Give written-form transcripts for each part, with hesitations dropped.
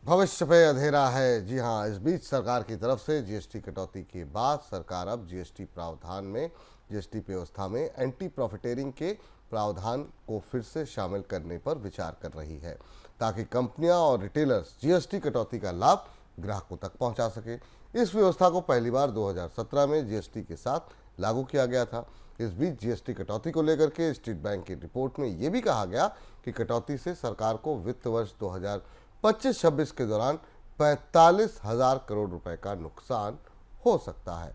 भविष्य पे अंधेरा है। जी हाँ, इस बीच सरकार की तरफ से जीएसटी कटौती के बाद सरकार अब जीएसटी प्रावधान में जीएसटी व्यवस्था में एंटी प्रॉफिटेरिंग के प्रावधान को फिर से शामिल करने पर विचार कर रही है, ताकि कंपनियां और रिटेलर्स जीएसटी कटौती का लाभ ग्राहकों तक पहुंचा सके। इस व्यवस्था को पहली बार 2017 में जीएसटी के साथ लागू किया गया था। इस बीच जीएसटी कटौती को लेकर के स्टेट बैंक की रिपोर्ट में यह भी कहा गया कि कटौती से सरकार को वित्त वर्ष 2025-26 के दौरान 45,000 करोड़ रुपए का नुकसान हो सकता है।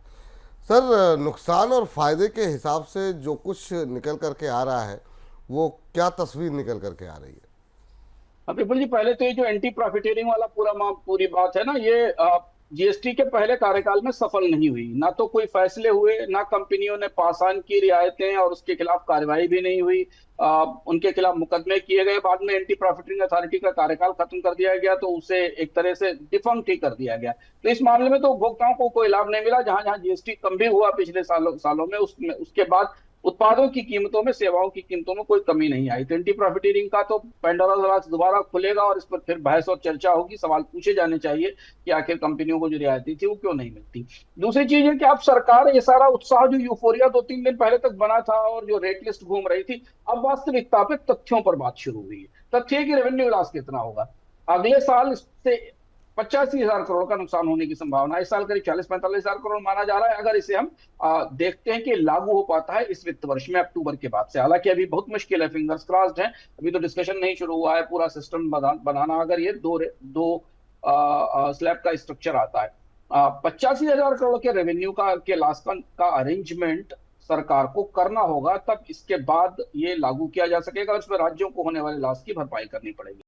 सर, नुकसान और फायदे के हिसाब से जो कुछ निकल करके आ रहा है, वो क्या तस्वीर निकल करके आ रही है? अब विपुल जी, पहले तो ये जो एंटी प्रॉफिटेरिंग वाला पूरी बात है ना, ये जीएसटी के पहले कार्यकाल में सफल नहीं हुई। ना तो कोई फैसले हुए, ना कंपनियों ने पास ऑन की रियायतें, और उसके खिलाफ कार्रवाई भी नहीं हुई। उनके खिलाफ मुकदमे किए गए। बाद में एंटी प्रॉफिटिंग अथॉरिटी का कार्यकाल खत्म कर दिया गया, तो उसे एक तरह से डिफंक्ट ही कर दिया गया। तो इस मामले में तो उपभोक्ताओं को कोई लाभ नहीं मिला। जहां जहां जीएसटी कम भी हुआ पिछले सालों में, उसमें उसके बाद उत्पादों की कीमतों में, सेवाओं की कीमतों में कोई कमी नहीं आई। तो एंटी प्रॉफिटियरिंग का तो पेंडोरास बॉक्स दोबारा खुलेगा और इस पर फिर बहस और चर्चा होगी। सवाल पूछे जाने चाहिए कि आखिर कंपनियों को जो रियायती थी वो क्यों नहीं मिलती। दूसरी चीज है कि अब सरकार, ये सारा उत्साह जो यूफोरिया 2-3 दिन पहले तक बना था और जो रेट लिस्ट घूम रही थी, अब वास्तविकता पे तथ्यों पर बात शुरू हुई है। तथ्य है कि रेवेन्यू लॉस कितना होगा अगले साल। इससे 85,000 करोड़ का नुकसान होने की संभावना है। इस साल करीब 40-45,000 करोड़ माना जा रहा है, अगर इसे हम देखते हैं कि लागू हो पाता है इस वित्त वर्ष में, अक्टूबर के बाद से। हालांकि अभी बहुत मुश्किल है, फिंगर्स क्रॉस्ड है। अभी तो डिस्कशन नहीं शुरू हुआ है, पूरा सिस्टम बनाना। अगर ये दो स्लैब का स्ट्रक्चर आता है, 85,000 करोड़ के रेवेन्यू के लॉस का अरेंजमेंट सरकार को करना होगा, तब इसके बाद ये लागू किया जा सकेगा और इसमें राज्यों को होने वाले लॉस की भरपाई करनी पड़ेगी।